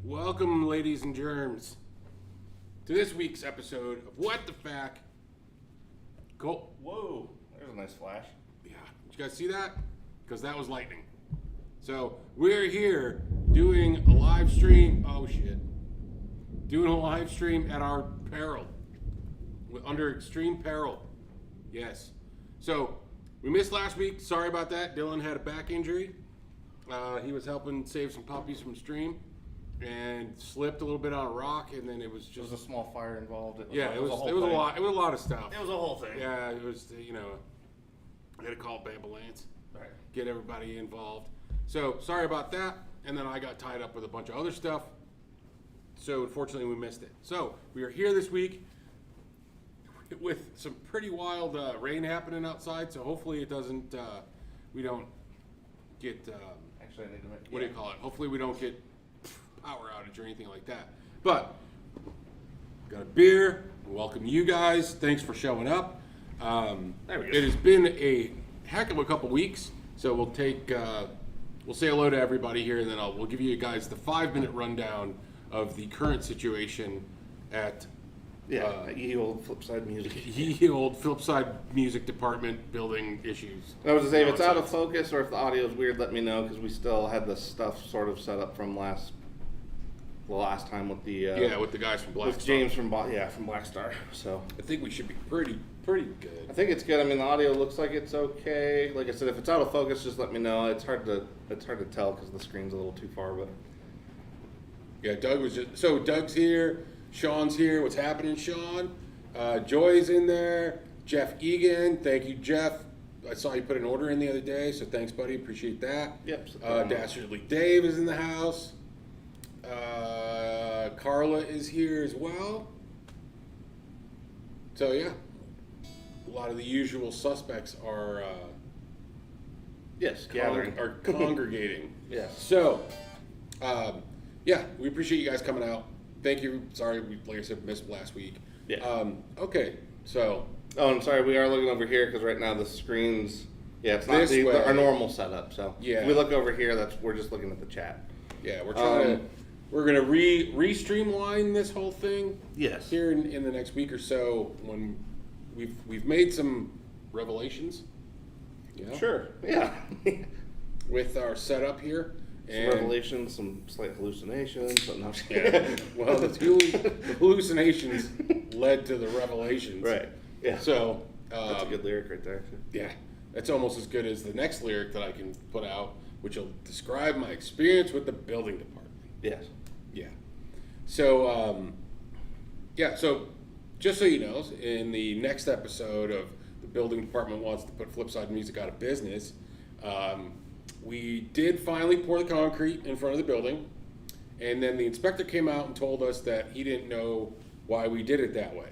Welcome, ladies and germs, to this week's episode of What the Fact. Cool. Whoa, there's a nice flash. Yeah, did you guys see that? Because that was lightning. So we're here doing a live stream. Oh shit! Doing a live stream at our peril, under extreme peril. Yes. So we missed last week. Sorry about that. Dylan had a back injury. He was helping save some puppies from stream and slipped a little bit on a rock, and then it was just There was a small fire involved. It was a lot. It was a lot of stuff. It was a whole thing. Yeah, it was. I had to call an ambulance, Right. get everybody involved. So sorry about that. And then I got tied up with a bunch of other stuff. So unfortunately, we missed it. So we are here this week with some pretty wild rain happening outside. So hopefully it doesn't. We don't get. Actually, I need to make. What do you call it? Hopefully we don't get power outage or anything like that. But got a beer. Welcome you guys. Thanks for showing up. There we go. It has been a heck of a couple weeks. So we'll take. We'll say hello to everybody here, and then we'll give you guys the 5-minute rundown of the current situation at ye old Flipside music. ye old Flipside music department building issues. I was to say, if it's out of Nonsense. focus or if the audio is weird, let me know, because we still had the stuff sort of set up from the last time with the With the guys from Black with Star. James from Black Star. So I think we should be pretty good. I think it's good. I mean, the audio looks like it's okay. Like I said, if it's out of focus, just let me know. It's hard to tell because the screen's a little too far, but. Yeah, Doug's here, Sean's here. What's happening, Sean? Joy's in there. Jeff Egan, thank you, Jeff. I saw you put an order in the other day, so thanks, buddy. Appreciate that. Yep. Dastardly Dave is in the house. Carla is here as well. So yeah, a lot of the usual suspects are Yes, gathering. are congregating. Yes. So, yeah, we appreciate you guys coming out. Thank you. Sorry, like I said, missed last week. Yeah. Okay, so Oh, I'm sorry. We are looking over here because right now the screen's it's not This way. our normal setup. So Yeah. if we look over here, we're just looking at the chat. yeah, we're gonna re-streamline this whole thing Yes. here in the next week or so when we've made some revelations. Yeah. Sure. Yeah. With our setup here. Some revelations, some slight hallucinations. But no. Yeah. Well, the hallucinations led to the revelations. Right. Yeah. So That's a good lyric right there. yeah, that's almost as good as the next lyric that I can put out, which will describe my experience with the building department. Yes. Yeah. So, so just so you know, in the next episode of the building department wants to put Flipside Music out of business, we did finally pour the concrete in front of the building, and then the inspector came out and told us that he didn't know why we did it that way.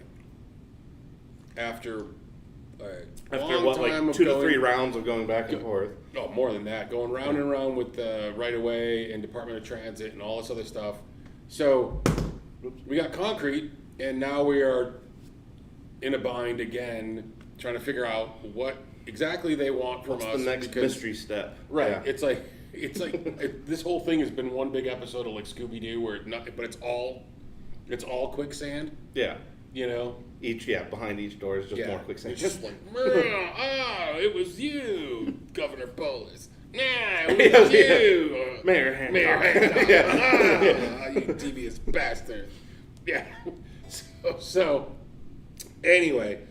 After What, like 2 to 3 rounds of going back and forth? Oh, more than that. Going round and round with the right-of-way and Department of Transit and all this other stuff. So we got concrete, and now we are in a bind again, trying to figure out what exactly they want from What's us. the next because- mystery step? Right. Yeah. It's like this whole thing has been one big episode of like Scooby-Doo, where but it's all quicksand. Yeah. You know. Behind each door is just more quicksand. It's just like, it was you, Governor Polis. Nah, it was you, Mayor Hancock. Mayor Hancock. Yeah. You devious bastard. Yeah. So, anyway,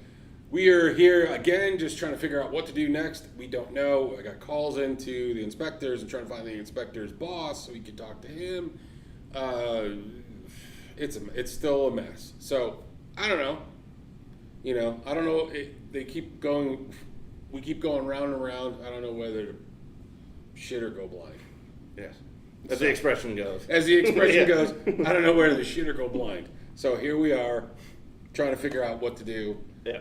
we are here again, just trying to figure out what to do next. We don't know. I got calls into the inspectors and trying to find the inspector's boss so we can talk to him. It's still a mess. So, I don't know. I don't know. They keep going. We keep going round and round. I don't know whether to shit or go blind. Yes. As the expression goes. As the expression Yeah. goes, I don't know whether to shit or go blind. So here we are, trying to figure out what to do. Yeah.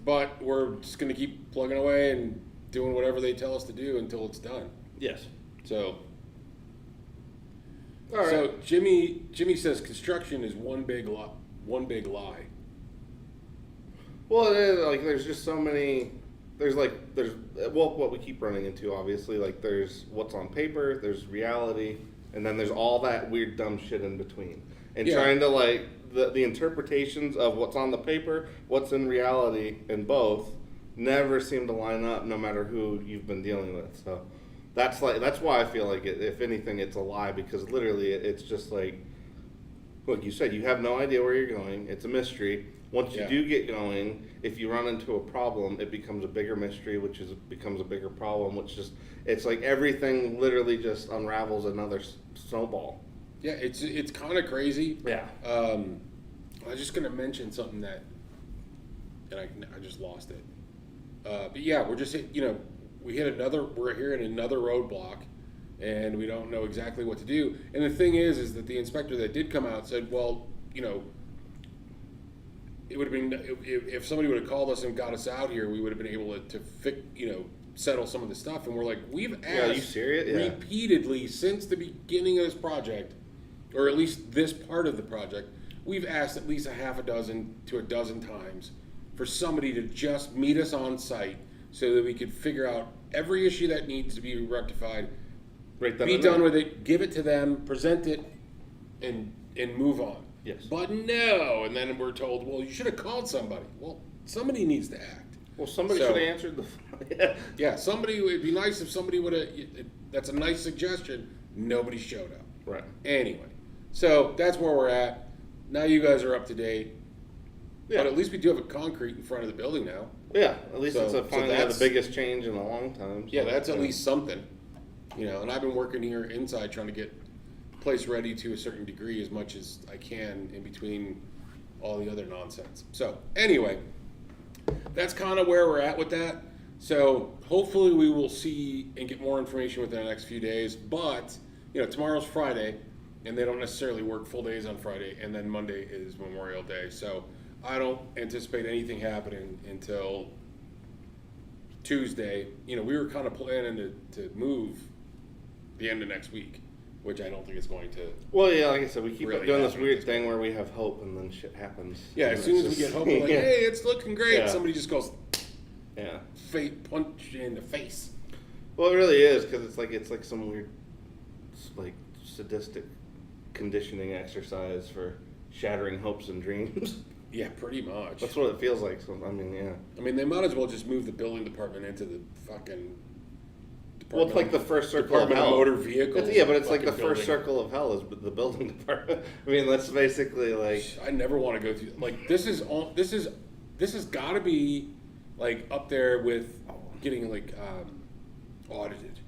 But we're just going to keep plugging away and doing whatever they tell us to do until it's done. Yes. So. All right. So Jimmy says construction is one big lie. Well, it is, like, there's just so many. There's what we keep running into, obviously. Like, there's what's on paper, there's reality, and then there's all that weird dumb shit in between, and Yeah. trying to like the interpretations of what's on the paper, what's in reality, and both never seem to line up, no matter who you've been dealing with. So that's why I feel like if anything, it's a lie, because literally it's just like you said, you have no idea where you're going. It's a mystery. Once you do get going, if you run into a problem, it becomes a bigger mystery, which becomes a bigger problem, which just, it's like everything literally just unravels another snowball. Yeah, it's kind of crazy. Yeah. I was just gonna mention something and I just lost it. But yeah, we're just we're here in another roadblock, and we don't know exactly what to do. And the thing is that the inspector that did come out said, well, it would have been if somebody would have called us and got us out here, we would have been able to fix, settle some of the stuff. And we're like, we've asked are you serious? repeatedly since the beginning of this project, or at least this part of the project, we've asked at least a half a dozen to a dozen times for somebody to just meet us on site so that we could figure out every issue that needs to be rectified, be done with it, give it to them, present it, and move on. Yes. But no, and then we're told, well, you should have called somebody. Well, somebody needs to act. Well, somebody should have answered the phone. Yeah, somebody, it'd be nice if somebody would have, that's a nice suggestion. Nobody showed up. Right. Anyway, so that's where we're at. Now you guys are up to date. Yeah. But at least we do have a concrete in front of the building now. Yeah, at least it's finally that's the biggest change in a long time. So, yeah, that's at least something. And I've been working here inside trying to get the place ready to a certain degree as much as I can in between all the other nonsense. So anyway, that's kind of where we're at with that. So hopefully we will see and get more information within the next few days. But, tomorrow's Friday, and they don't necessarily work full days on Friday, and then Monday is Memorial Day. So I don't anticipate anything happening until Tuesday. We were kind of planning to move the end of next week, which I don't think is going to. Well, yeah, like I said, we keep really doing this weird thing where we have hope and then shit happens. Yeah, as soon as we get hope, we're like, hey, it's looking great. Yeah. Somebody just goes, yeah, punch you in the face. Well, it really is, because it's like some weird, like sadistic conditioning exercise for shattering hopes and dreams. Yeah, pretty much. That's what it feels like. So I mean, yeah. I mean, they might as well just move the building department into the fucking. Well, it's like the first circle of Department hell. of Motor Vehicles. Yeah, but it's like the fucking first building. circle of hell is the building department. I mean, that's basically like. I never want to go through. Like this has got to be like up there with getting like audited.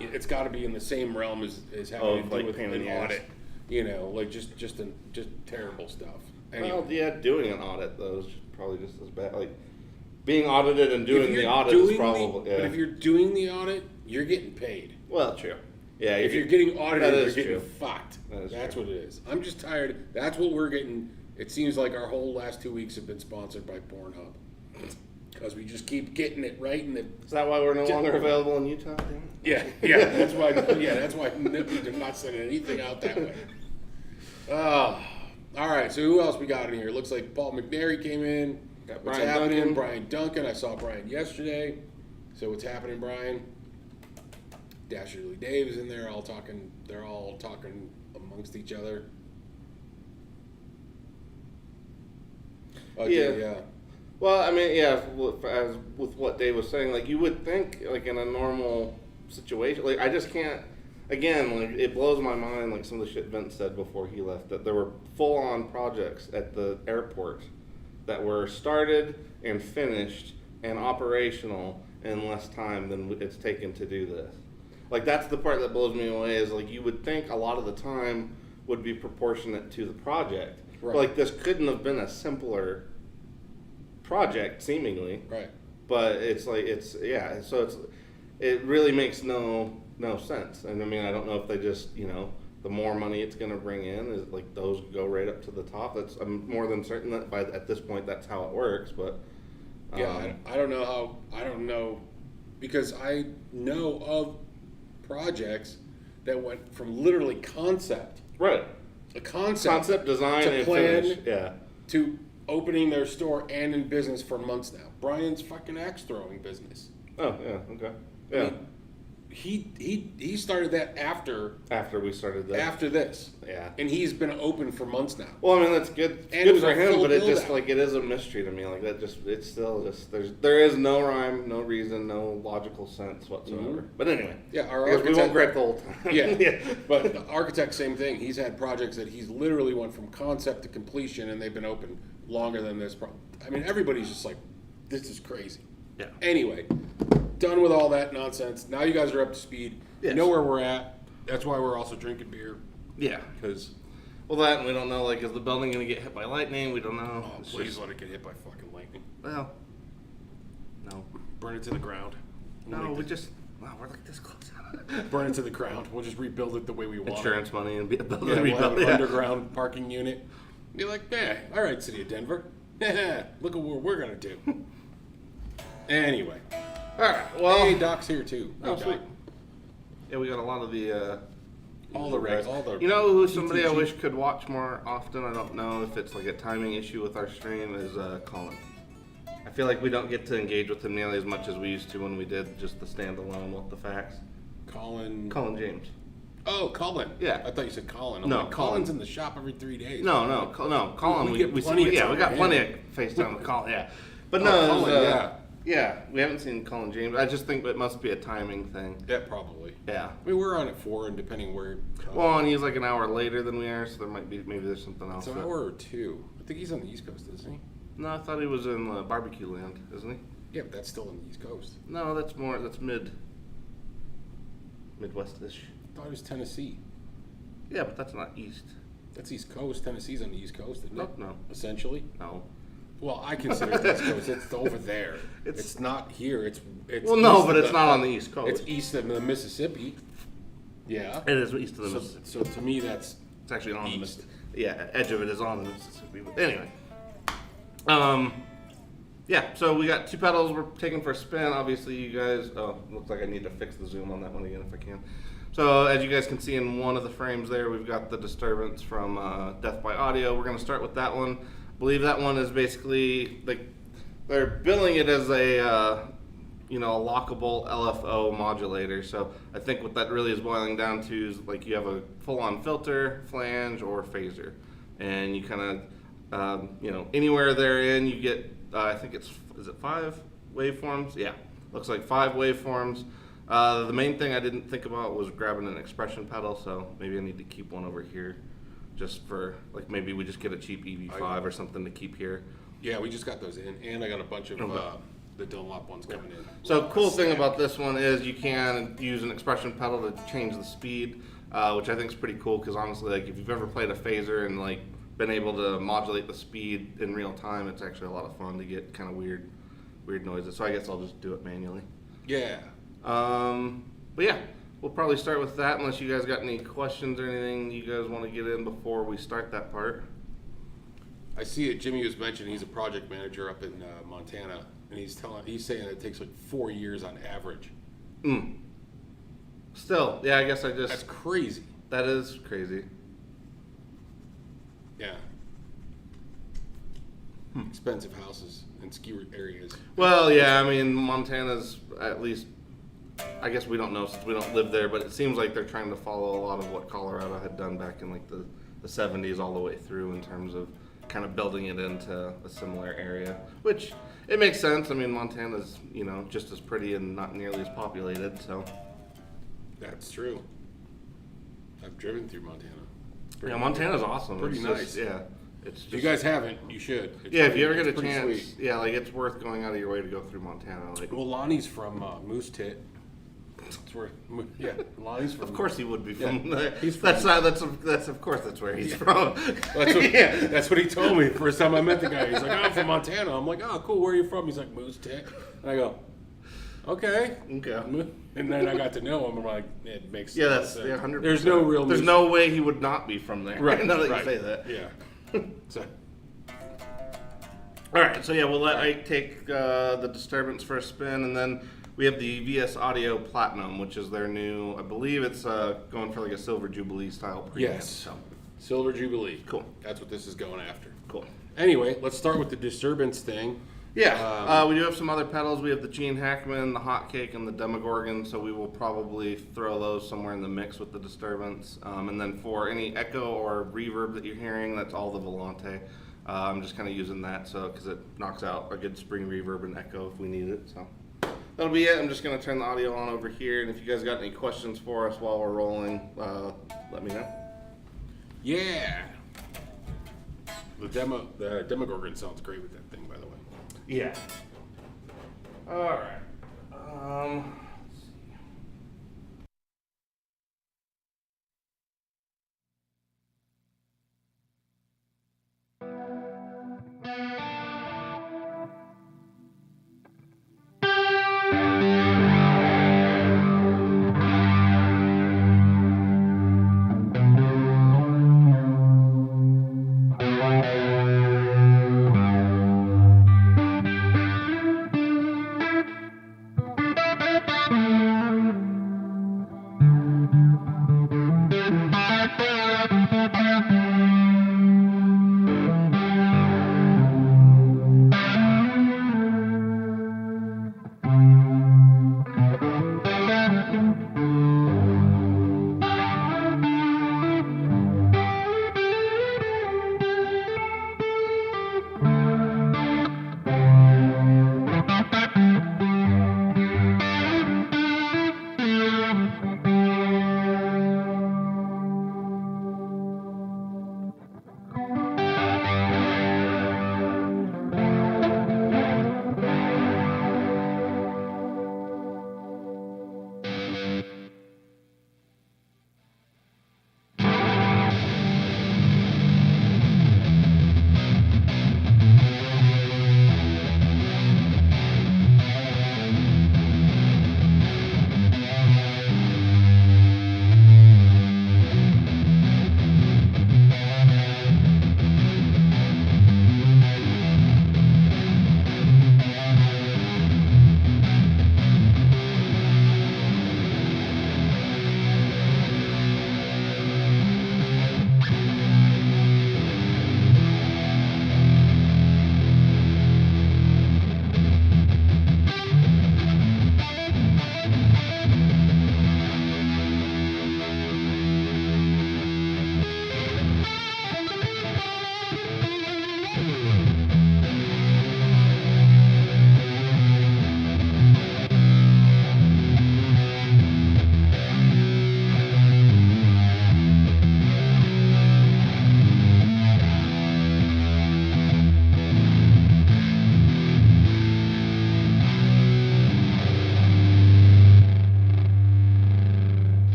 It's got to be in the same realm as having to do like with pain in an the ass. audit. Like just terrible stuff. Anyway. Well, yeah, doing an audit though is probably just as bad. Like being audited and doing If the you're audit doing is probably. Yeah. But if you're doing the audit, you're getting paid. Well, true. Yeah, If you're getting audited, that you're is getting true. fucked. That's true. what it is. I'm just tired. That's what we're getting. It seems like our whole last 2 weeks have been sponsored by Pornhub. Because we just keep getting it right in the. Is that why we're no longer available in Utah? Yeah, that's why. Yeah, that's why Nippy are not sending anything out that way. All right. So who else we got in here? Looks like Paul McNary came in. Got What's Brian happening? Duncan. Brian Duncan. I saw Brian yesterday. So what's happening, Brian? Dasher Lee Dave is in there. They're all talking amongst each other. Okay, yeah. Well, I mean, yeah, as with what Dave was saying, like you would think, like in a normal situation, like I just can't. Again, like it blows my mind, like some of the shit Vince said before he left, that there were full-on projects at the airport that were started and finished and operational in less time than it's taken to do this. Like that's the part that blows me away. Is like you would think a lot of the time would be proportionate to the project. Right. But, like this couldn't have been a simpler project, seemingly. Right. But it's like so it really makes no sense. And I mean, I don't know if they just the more money it's going to bring in is like those go right up to the top. I'm more than certain that at this point that's how it works. But yeah, I don't know because I know of projects that went from literally concept, right, a concept design to and plan, finish, yeah, to opening their store and in business for months now. Brian's fucking axe throwing business. Oh yeah, okay, yeah. I mean, he started that after we started that. after this. Yeah. And he's been open for months now. Well, I mean that's good. It's And it good was for a him, full but it just build-out. like it is a mystery to me. Like that, it's still just there is no rhyme, no reason, no logical sense whatsoever. Mhm. But anyway, Yeah, our because we won't architect- gripe the whole time. Yeah. But the architect, same thing. He's had projects that he's literally went from concept to completion, and they've been open longer than this. I mean, everybody's just like, this is crazy. Yeah. Anyway, done with all that nonsense. Now you guys are up to speed. Yes. You know where we're at. That's why we're also drinking beer. Yeah. Because, Well, that and we don't know. Like, is the building going to get hit by lightning? We don't know. oh, It's please just- let it get hit by fucking lightning. Well, no. Burn it to the ground. We'll No, make we the- just. Wow, we're like this close. burn it to the ground. We'll just rebuild it the way we want. Insurance money and be able to Yeah, we'll have rebuild. an Yeah. underground parking unit. Be like, yeah, all right, City of Denver. Look at what we're gonna do. Anyway, All right. Well, hey, Doc's here too. oh, Hey, sweet. Doc. Yeah, we got a lot of the. All the regs, all the. You know who somebody I ETG. wish could watch more often? I don't know if it's like a timing issue with our stream. Is Colin. I feel like we don't get to engage with him nearly as much as we used to when we did just the standalone with the facts. Colin. Colin James. Oh, Colin. Yeah. I thought you said Colin. I'm No, like, Colin. Colin's in the shop every 3 days. No, Colin. We get plenty of yeah, time we got with plenty him. of FaceTime with Colin. Yeah, but Oh, no, Colin, yeah. yeah, we haven't seen Colin James. I just think it must be a timing thing. Yeah, probably. Yeah. I mean, we're on at 4, and depending where. Well, and he's like an hour later than we are, so there might be maybe there's something else. it's an that- hour or 2. I think he's on the East Coast, isn't he? No, I thought he was in barbecue land, isn't he? Yeah, but that's still on the East Coast. No, that's Midwest-ish. I thought it was Tennessee. Yeah, but that's not east. That's East Coast. Tennessee's on the East Coast, isn't it? No. Essentially. No. Well, I consider it the East Coast. It's over there. It's- It's not here. It's Well, no, east but of it's not on the East Coast. It's east of the Mississippi. Yeah. It is east of the So, Mississippi. so to me, that's It's actually on the East. Mississippi. Yeah, edge of it is on the Mississippi. But anyway. Yeah, so we got 2 pedals we're taking for a spin. Obviously, you guys. Oh, looks like I need to fix the zoom on that one again if I can. So, as you guys can see in one of the frames there, we've got the Disturbance from Death by Audio. We're going to start with that one. I believe that one is basically like they're billing it as a a lockable LFO modulator. So I think what that really is boiling down to is like you have a full-on filter, flange, or phaser, and you kind of anywhere therein you get I think is it 5 waveforms? Yeah, looks like 5 waveforms. The main thing I didn't think about was grabbing an expression pedal, so maybe I need to keep one over here, just for like maybe we just get a cheap EV5 or something to keep here. yeah. We just got those in, and I got a bunch of the Dunlop ones coming in. So cool thing about this one is you can use an expression pedal to change the speed, which I think is pretty cool because honestly, like if you've ever played a phaser and like been able to modulate the speed in real time, it's actually a lot of fun to get kind of weird noises. So I guess I'll just do it manually. Yeah. But yeah, we'll probably start with that unless you guys got any questions or anything you guys want to get in before we start that part. I see it. Jimmy was mentioning he's a project manager up in Montana, and he's saying it takes like 4 years on average. Still, yeah, I guess That's crazy. that is crazy. Yeah. Expensive houses and ski areas. Well, yeah, I mean, Montana's at least, I guess we don't know since we don't live there, but it seems like they're trying to follow a lot of what Colorado had done back in like the 70s all the way through in terms of kind of building it into a similar area, which it makes sense. I mean, Montana's, just as pretty and not nearly as populated, so. That's true. I've driven through Montana. Yeah, Montana's awesome. Pretty It's nice. just- yeah. It's just, If you guys haven't, you should. It's yeah, if you ever pretty- get a it's pretty chance, sweet. yeah, like it's worth going out of your way to go through Montana. Like, Well, Lonnie's from Moose Tit. That's where, yeah, Lonnie's from. of course he would be from Yeah, there. he's from- That's of course that's where he's from. That's what, that's what he told me the first time I met the guy. He's like, I'm from Montana. I'm like, oh, cool. Where are you from? He's like, Moose Tit. And I go, okay. Okay. And then I got to know him. I'm like, it makes Yeah, sense. that's 100%. There's no real. There's Moose- no way he would not be from there. right. Now that right. you say that. Yeah. So. All right. So yeah, we'll let Ike take the Disturbance for a spin, and then we have the VS Audio Platinum, which is their new. I believe it's going for like a Silver Jubilee style preamp. Yes. So Silver Jubilee. Cool. That's what this is going after. cool. Anyway, let's start with the Disturbance thing. Yeah, we do have some other pedals. We have the Gene Hackman, the Hotcake, and the Demogorgon, so we will probably throw those somewhere in the mix with the Disturbance. And then for any echo or reverb that you're hearing, that's all the Volante. I'm just kind of using that because it knocks out a good spring reverb and echo if we need it. So that'll be it. I'm just going to turn the audio on over here, and if you guys got any questions for us while we're rolling, let me know. Yeah. The Demogorgon sounds great with that thing, by the way. Yeah. All right. Let's see.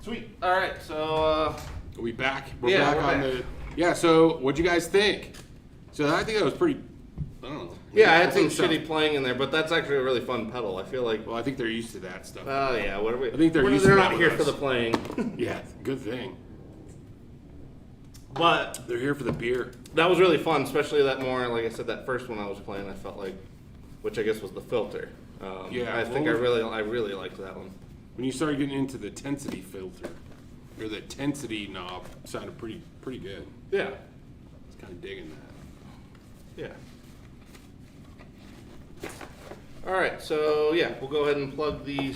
Sweet. All right, so Are we back? We're Yeah, back we're on back. the. Yeah. So, what'd you guys think? So I think that was pretty. I don't know. yeah, I had some think so. shitty playing in there, but that's actually a really fun pedal. I feel like. Well, I think they're used to that stuff. Oh yeah, what are we? I think they're used they're to not that here with for us. the playing. Yeah, good thing. But They're here for the beer. that was really fun, especially that more, like I said, that first one I was playing. I felt like, which I guess was the filter. Yeah, I think well, I really liked that one. When you started getting into the tensity filter, or the tensity knob, sounded pretty good. Yeah, I was kind of digging that. yeah. All right, so yeah, we'll go ahead and plug the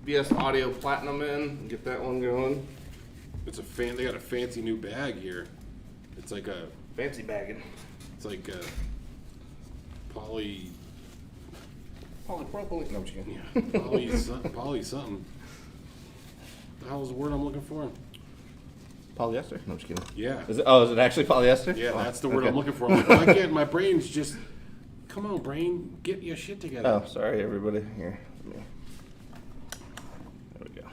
BS Audio Platinum in and get that one going. It's they got a fancy new bag here. It's like a Fancy bagging. It's like a poly. Polypropylene. No, I'm just kidding. Yeah, poly something. The hell is the word I'm looking for? Polyester? No, I'm just kidding. Yeah. Is it actually polyester? Yeah, Oh, that's the word okay. I'm looking for. I'm like, why can't my brain's just. Come on, brain, get your shit together. Oh, sorry, everybody. Here. There we go.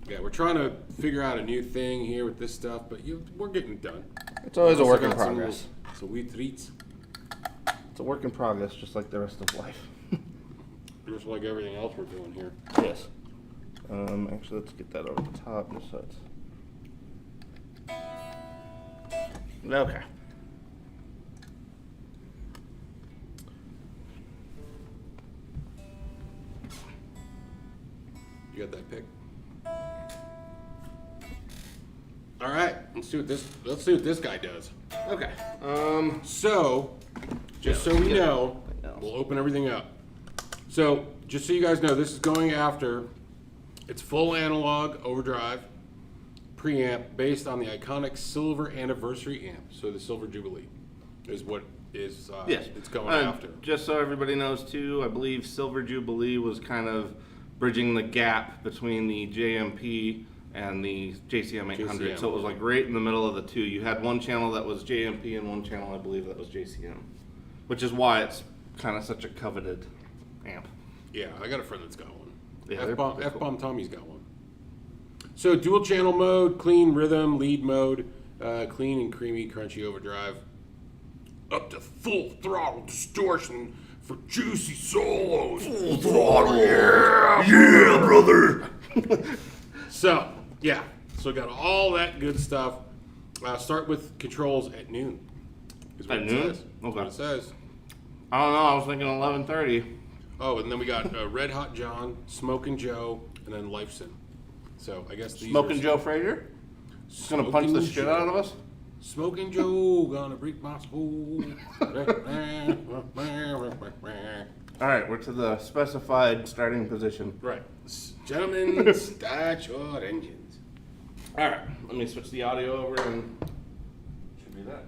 Yeah, we're trying to figure out a new thing here with this stuff, but we're getting it done. It's always a Also work in got some progress. little- Some wheat treats, It's a work in progress, just like the rest of life. just like everything else we're doing here. Yes. Actually, let's get that over the top just so it's. Okay. You got that pick? All right, let's see what this guy does. Okay. So, just so we know, we'll open everything up. So, just so you guys know, this is going after, it's full analog overdrive preamp based on the iconic Silver Anniversary amp. So the Silver Jubilee is what is Yes. it's going after. Just so everybody knows too, I believe Silver Jubilee was kind of bridging the gap between the JMP and the JCM 800. JCM. So it was like right in the middle of the two. You had one channel that was JMP and one channel I believe that was JCM, which is why it's kind of such a coveted amp. Yeah, I got a friend that's got one. Yeah, they're cool. F-Bomb Tommy's got one. So dual channel mode, clean rhythm, lead mode, clean and creamy, crunchy overdrive. Up to full throttle distortion for juicy solos. Full throttle, yeah! Yeah, brother! So, yeah. So got all that good stuff. Start with controls at noon. Is what At it noon? says. That's what it says. I don't know. I was thinking 11:30. Oh, and then we got Red Hot John, Smokin' Joe, and then Lifeson. So I guess these Smoking are Joe Frazier. He's gonna punch the shit out of us. Smoking Joe, gonna break my soul. All right, we're to the specified starting position. Right. Gentlemen, start your engines. All right, let me switch the audio over and should be that.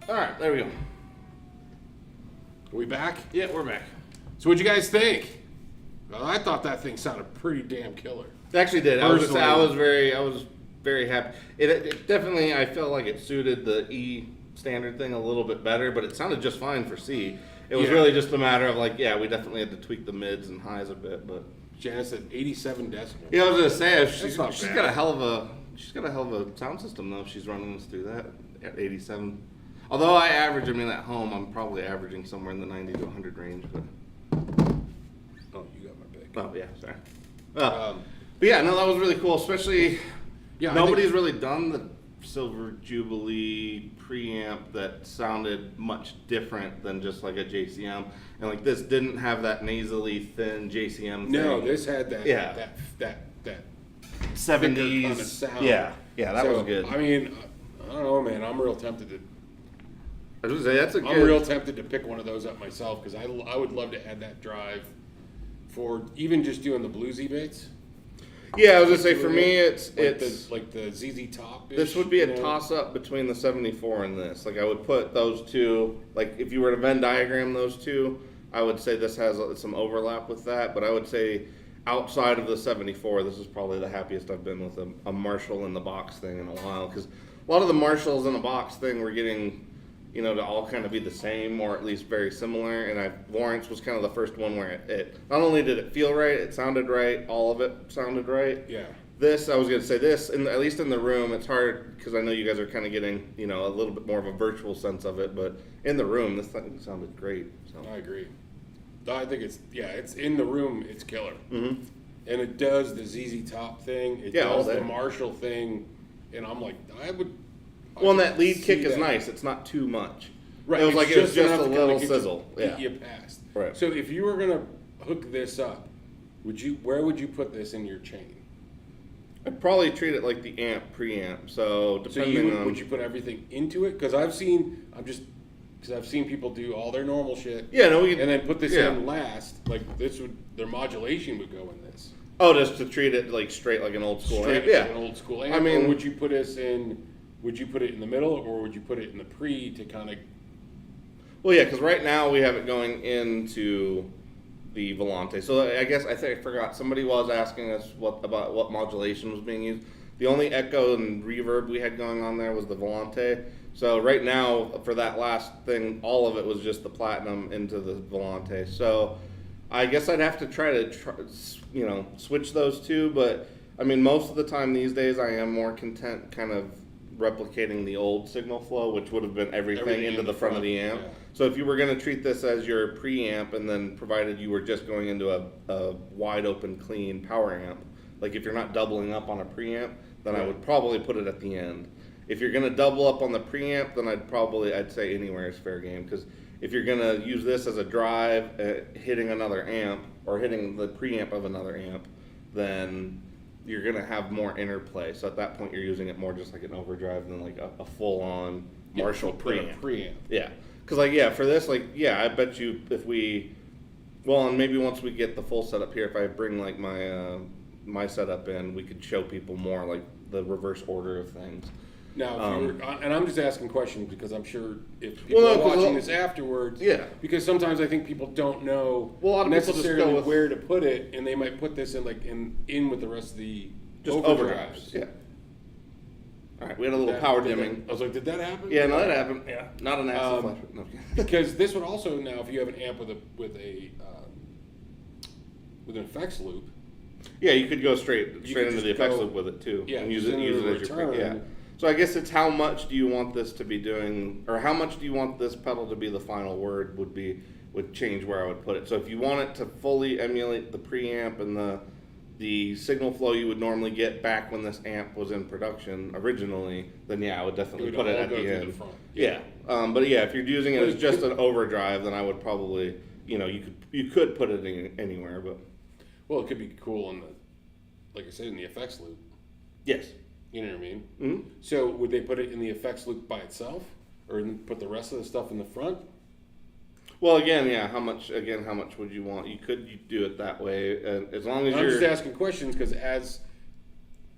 All right, there we go. Are we back? Yeah, we're back. So what'd you guys think? Well, I thought that thing sounded pretty damn killer. It actually did. I Personally. was very happy. It definitely, I felt like it suited the E standard thing a little bit better, but it sounded just fine for C. It was really just a matter of like, yeah, we definitely had to tweak the mids and highs a bit, but Janice said 87 decibels. yeah, I was gonna say That's not she's bad. got a hell of a sound system though. If she's running us through that at 87. Although I average, I mean, at home I'm probably averaging somewhere in the 90 to 100 range. But Oh, you got my big. oh yeah, sorry. Um, But yeah, no, that was really cool. Especially Yeah, I nobody's think- really done the Silver Jubilee preamp that sounded much different than just like a JCM. And like this didn't have that nasally thin JCM thing. No, this had that Yeah. that 70s kind of sound. Yeah, that So, was good. I mean, I don't know, man. I'm real tempted to. I was gonna say that's a I'm good. real tempted to pick one of those up myself because I would love to add that drive for even just doing the bluesy bits. Yeah, I was gonna say for me it's like the ZZ Top. this would be a toss up between the 74 and this. Like I would put those two. Like if you were to Venn diagram those two, I would say this has some overlap with that. But I would say outside of the 74, this is probably the happiest I've been with a Marshall in the box thing in a while. Because a lot of the Marshalls in the box thing were getting, you know, to all kind of be the same or at least very similar. And Lawrence was kind of the first one where it not only did it feel right, it sounded right, all of it sounded right. Yeah. This, I was going to say this, at least in the room, it's hard because I know you guys are kind of getting, you know, a little bit more of a virtual sense of it, but in the room, this thing sounded great. So. I agree. I think it's in the room, it's killer. Mm-hmm. And it does the ZZ Top thing. It Yeah, all does the day. Marshall thing. And I'm like, I Well, and could that lead see kick is that. nice. It's not too much. Right. It was like it was just enough a to kinda little get sizzle. Get Yeah. you past. Right. So if you were gonna hook this up, where would you put this in your chain? I'd probably treat it like the amp preamp. So So depending on would you put everything into it? Because I've seen people do all their normal shit. Yeah, no, we could, And then put this yeah. in last. Like their modulation would go in this. Oh, just to treat it like straight like an old school Straight amp. Yeah. like an old school amp. I mean- or would you put us in? Would you put it in the middle, or would you put it in the pre to kind of? Well, yeah, because right now we have it going into the Volante. So I guess I forgot. Somebody was asking us about what modulation was being used. The only echo and reverb we had going on there was the Volante. So right now, for that last thing, all of it was just the Platinum into the Volante. So I guess I'd have to try to switch those two. But I mean, most of the time these days, I am more content kind of replicating the old signal flow, which would have been everything into the front of the amp. Yeah. So if you were going to treat this as your preamp, and then provided you were just going into a wide open, clean power amp, like if you're not doubling up on a preamp, then I would probably put it at the end. If you're going to double up on the preamp, then I'd say anywhere is fair game, because if you're going to use this as a drive, hitting another amp or hitting the preamp of another amp, then you're going to have more interplay. So at that point, you're using it more just like an overdrive than like a full-on Marshall preamp. Yeah. Because, for this, I bet you and maybe once we get the full setup here, if I bring, like, my setup in, we could show people more, like, the reverse order of things. Now, if you were, and I'm just asking questions because I'm sure if people Well, no, are 'cause watching this afterwards, Yeah. because sometimes I think people don't know Well, a lot of people just necessarily go with- where to put it, and they might put this in with the rest of the Just overdrives. Yeah. All right, we had a little power dimming. I was like, did that happen? Yeah, no, that happened. Yeah. Not an acid flash. No, okay. Because this would also now, if you have an amp with an effects loop, Yeah, you could go straight could into just the effects go- loop with it too. yeah, and use just it into the as your return. yeah. So I guess it's how much do you want this to be doing, or how much do you want this pedal to be the final word would change where I would put it. So if you want it to fully emulate the preamp and the signal flow you would normally get back when this amp was in production originally, then I would definitely put it at the end. front. Yeah, but if you're using it as just an overdrive, then I would probably, you could put it in anywhere, but Well, it could be cool like I said, in the effects loop. yes. You know what I mean? Mm-hmm. So would they put it in the effects loop by itself, or put the rest of the stuff in the front? Well, again, how much would you want? You could do it that way, and as long as I'm you're just asking questions because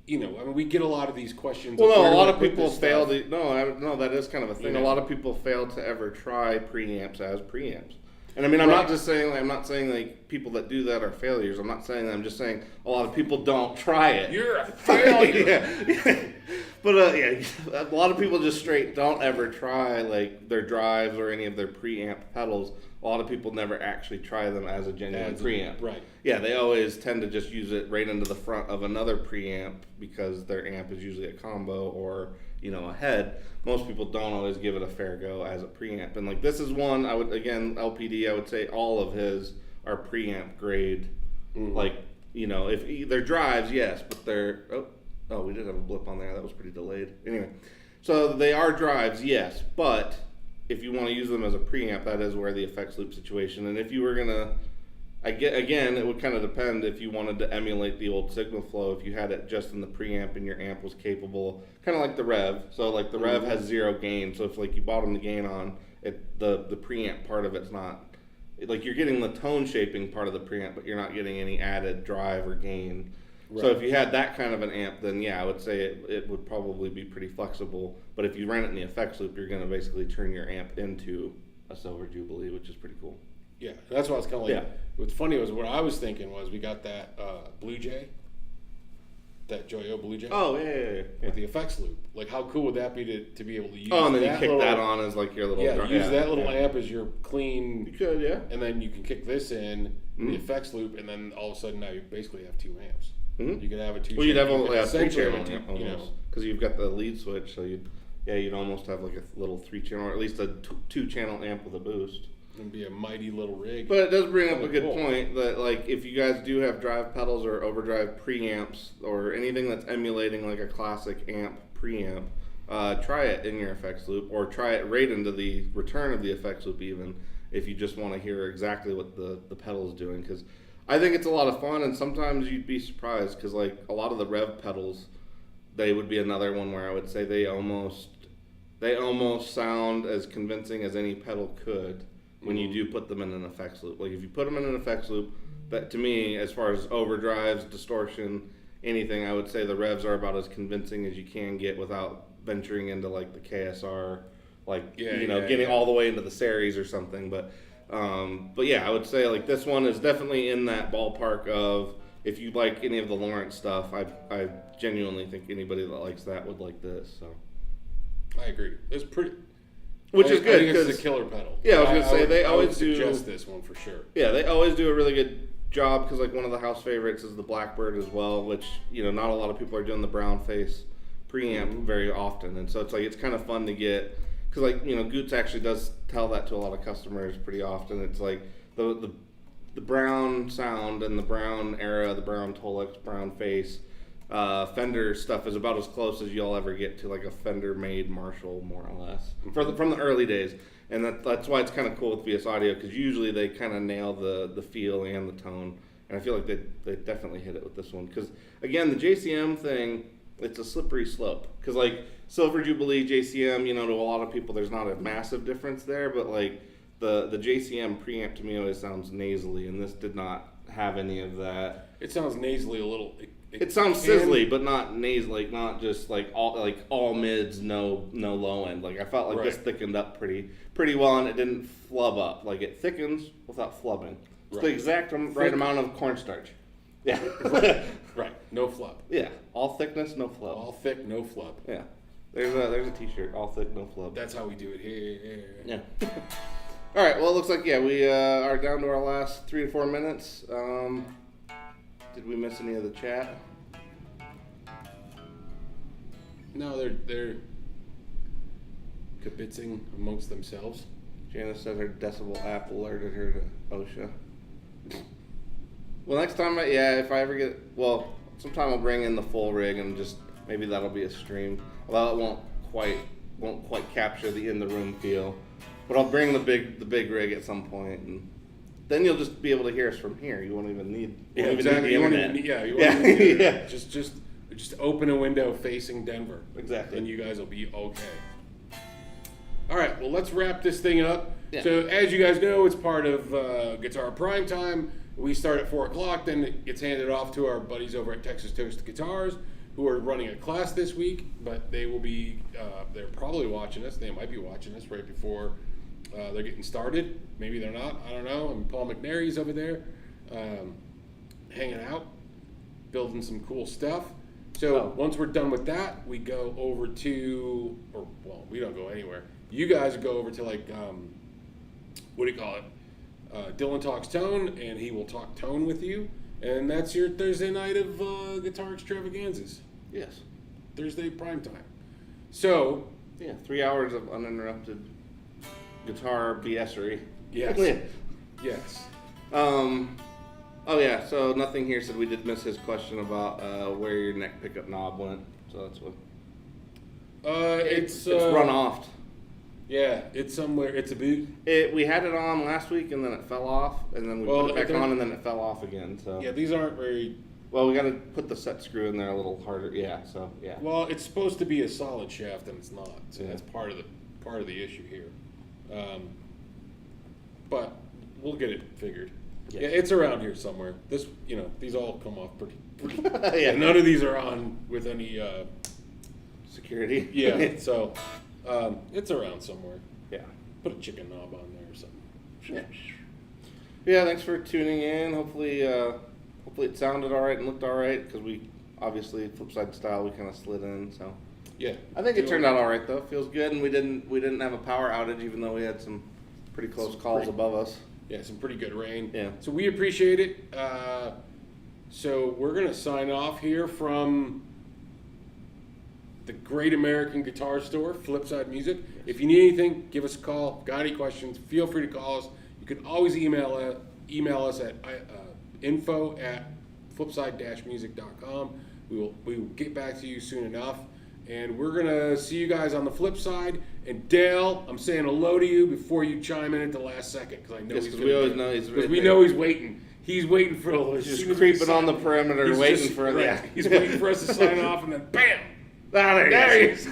you know, I mean, we get a lot of these questions. Well, where no, a do lot I of put people this fail stuff? to. No, that is kind of a thing. You A know. lot of people fail to ever try preamps as preamps. And I mean, I'm not just saying. I'm not saying like people that do that are failures. I'm not saying that. I'm just saying a lot of people don't try it. You're a failure. Yeah. But yeah, a lot of people just straight don't ever try like their drives or any of their preamp pedals. A lot of people never actually try them as a genuine preamp. Right. Yeah, they always tend to just use it right into the front of another preamp because their amp is usually a combo or, you know, a head. Most people don't always give it a fair go as a preamp. And like this is one I would, again, LPD, I would say all of his are preamp grade. Like, you know, if they're drives, yes, but they're oh, we did have a blip on there. That was pretty delayed. Anyway, so they are drives, yes, but if you want to use them as a preamp, that is where the effects loop situation. And if you were gonna, again, it would kind of depend if you wanted to emulate the old signal flow. If you had it just in the preamp and your amp was capable, kind of like the Rev. So like the Rev has 0 gain. So if like you bottom the gain on it, the preamp part of it's not like you're getting the tone shaping part of the preamp, but you're not getting any added drive or gain. Right. So if you had that kind of an amp, then yeah, I would say it would probably be pretty flexible. But if you ran it in the effects loop, you're going to basically turn your amp into a Silver Jubilee, which is pretty cool. Yeah, that's what I was kind of like. Yeah. What's funny was what I was thinking was we got that Blue Jay, that Joyo Blue Jay. Oh yeah. With the effects loop. Like how cool would that be to be able to use? Oh, and then you kick little, that on as like your little. Use that little amp as your clean. You could, yeah. And then you can kick this in the effects loop, and then all of a sudden now you basically have 2 amps. Mm-hmm. You could have a 2. Well, you'd have a 3-channel you amp almost, know, because you've got the lead switch, so you'd almost have like a little 3-channel, or at least a 2-channel amp with a boost. It'd be a mighty little rig. But it does bring up a good cool. point that like if you guys do have drive pedals or overdrive preamps or anything that's emulating like a classic amp preamp, try it in your effects loop or try it right into the return of the effects loop even if you just want to hear exactly what the pedal's doing, because I think it's a lot of fun, and sometimes you'd be surprised because like a lot of the Rev pedals, they would be another one where I would say they almost sound as convincing as any pedal could when you do put them in an effects loop. Like if you put them in an effects loop, that to me, as far as overdrives, distortion, anything, I would say the Revs are about as convincing as you can get without venturing into like the KSR, getting all the way into the series or something. But yeah, I would say like this one is definitely in that ballpark of if you like any of the Lawrence stuff, I genuinely think anybody that likes that would like this. So I agree. It's pretty. Which is good because it's a killer pedal. Yeah, I was gonna say they I always would do. suggest this one for sure. Yeah, they always do a really good job because like one of the house favorites is the Blackbird as well, which not a lot of people are doing the brown face preamp very often, and so it's like it's kind of fun to get because like Goots actually does tell that to a lot of customers pretty often. It's like the brown sound and the brown era, the brown Tolex, brown face. Fender stuff is about as close as you'll ever get to like a Fender made Marshall, more or less, from the early days, and that's why it's kind of cool with VS Audio because usually they kind of nail the feel and the tone, and I feel like they definitely hit it with this one because again the JCM thing, it's a slippery slope because like Silver Jubilee JCM, to a lot of people there's not a massive difference there, but like the JCM preamp to me always sounds nasally, and this did not have any of that. It sounds nasally a little. It sounds sizzly, but not nasally, not just like all mids, no low end. Like I felt like this thickened up pretty well, and it didn't flub up. Like it thickens without flubbing. It's the exact right amount of cornstarch. Yeah. Right. No flub. Yeah. All thickness, no flub. All thick, no flub. Yeah. There's a T-shirt. All thick, no flub. That's how we do it here. Yeah. All right. Well, it looks like we are down to our last 3 to 4 minutes. Did we miss any of the chat? No, they're kibitzing amongst themselves. Janice said her decibel app alerted her to OSHA. Well, next time, if I ever get, sometime I'll bring in the full rig and just maybe that'll be a stream. Well, it won't quite capture the in the room feel, but I'll bring the big rig at some point, and then you'll just be able to hear us from here. You won't even need exactly. You won't even need the internet. Just open a window facing Denver. Exactly. And you guys will be okay. All right, well, let's wrap this thing up. Yeah. So, as you guys know, it's part of Guitar Prime Time. We start at 4 o'clock, then it gets handed off to our buddies over at Texas Toast Guitars, who are running a class this week, but they will be, they're probably watching us. They might be watching us right before they're getting started. Maybe they're not. I don't know. And Paul McNary's over there hanging out, building some cool stuff. So once we're done with that, we go over to, or well, we don't go anywhere. You guys go over to like, what do you call it? Dylan talks tone, and he will talk tone with you. And that's your Thursday night of guitar extravaganzas. Yes. Thursday prime time. So, Yeah, 3 hours of uninterrupted guitar BSery. yes. Yes. Oh yeah, so nothing here said we did miss his question about where your neck pickup knob went. So that's what. It's run off. Yeah, it's somewhere. It's a boot. We had it on last week and then it fell off, and then we put it back on and then it fell off again. So yeah, these aren't very. Well, we got to put the set screw in there a little harder. Yeah. So yeah. Well, it's supposed to be a solid shaft and it's not. So Yeah. that's part of the issue here. But we'll get it figured. Yeah. Yeah, it's around here somewhere. These all come off pretty. Yeah. None of these are on with any. Security. Yeah. So it's around somewhere. Yeah. Put a chicken knob on there or something. Yeah. Yeah. Thanks for tuning in. Hopefully it sounded all right and looked all right, because we obviously Flipside style we kind of slid in. So Yeah. I think it turned out all right though. Feels good, and we didn't have a power outage, even though we had some pretty close calls above us. Yeah, some pretty good rain. Yeah. So we appreciate it. So we're gonna sign off here from the Great American Guitar Store, Flipside Music. If you need anything, give us a call. Got any questions, feel free to call us. You can always email us at info@flipside-music.com. We will get back to you soon enough. And we're going to see you guys on the flip side. And Dale, I'm saying hello to you before you chime in at the last second, because I know Yes, he's 'cause gonna we always do it. know he's 'Cause right we there. know he's waiting. He's waiting for as Just soon as we creeping on the sign- perimeter, he's waiting just- for right. He's waiting for us to sign off, and then bam! There There he is.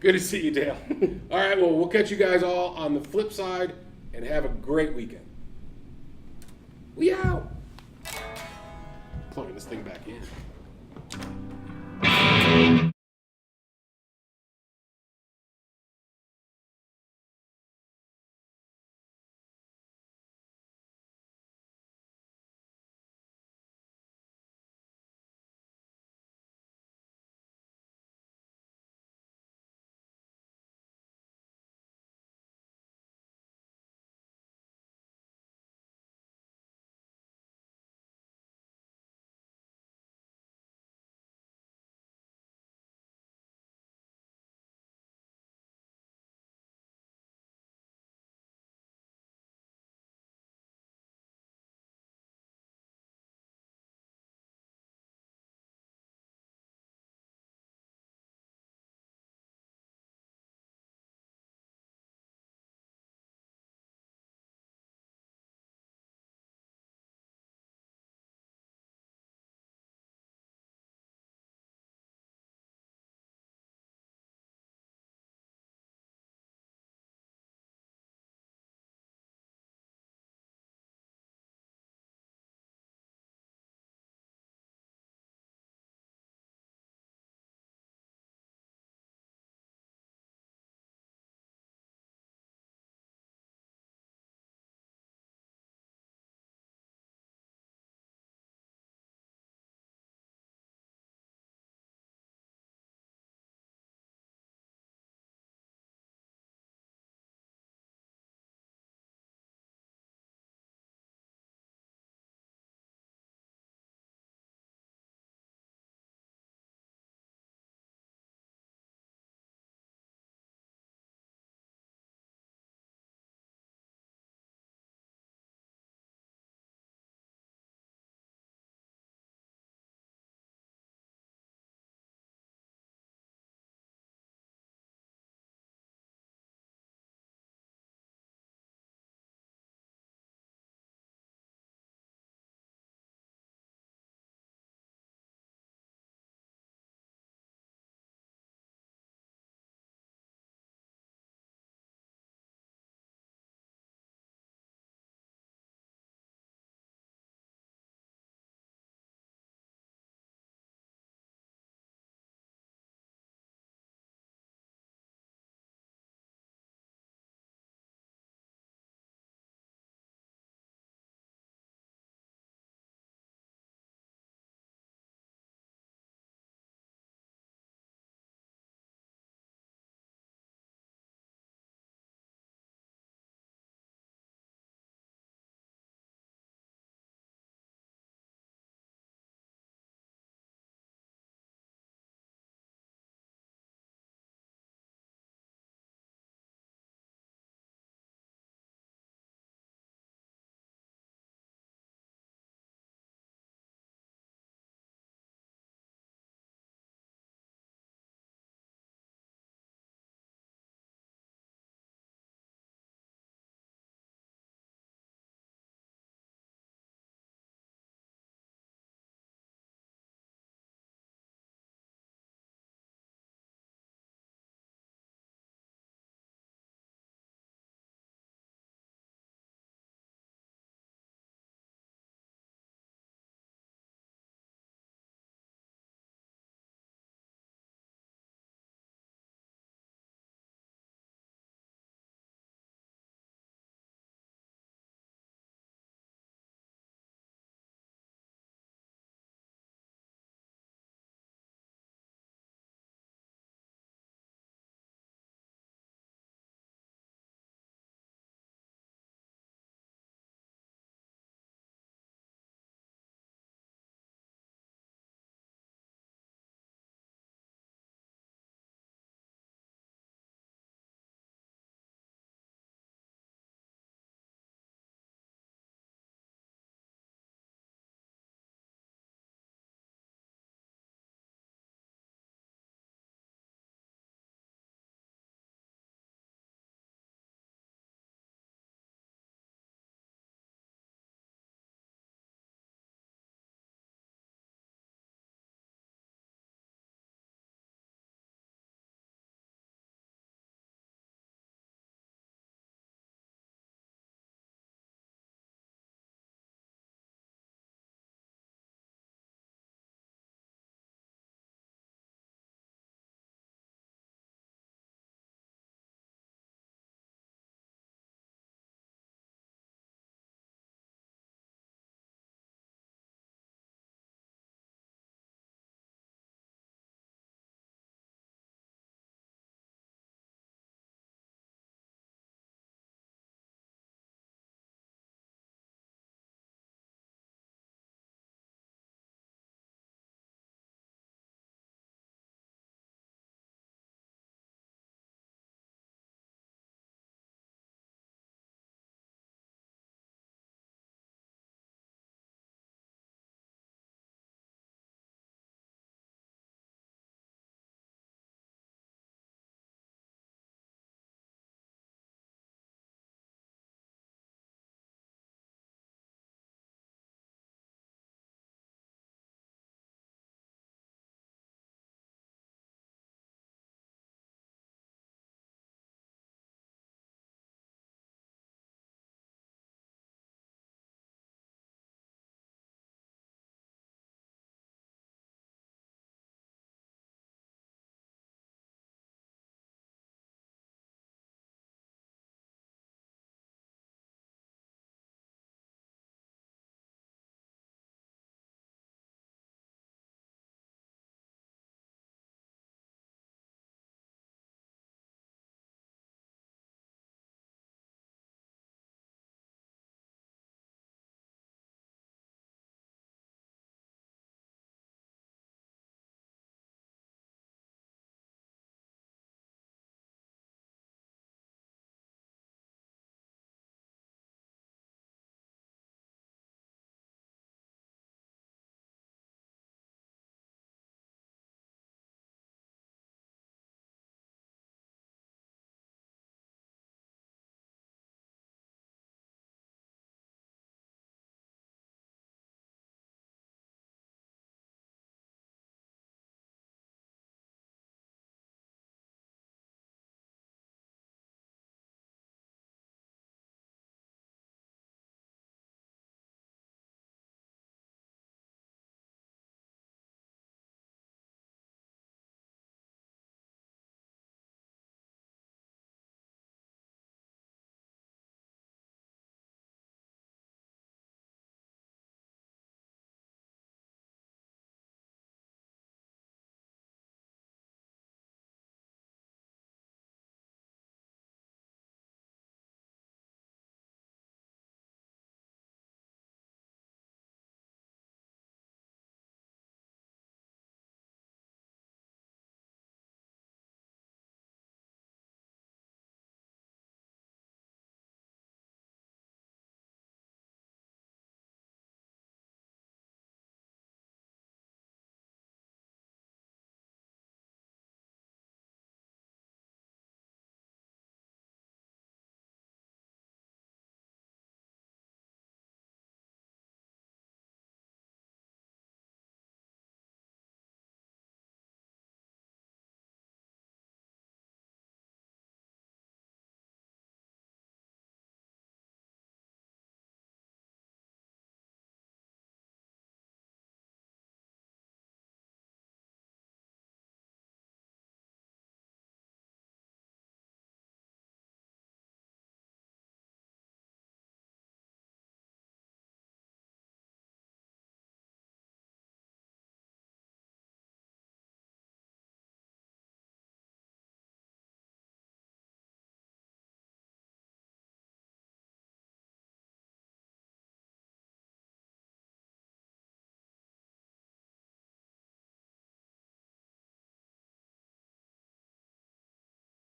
Good to see you, Dale. All right, well, we'll catch you guys all on the flip side, and have a great weekend. We out. Plugging this thing back in.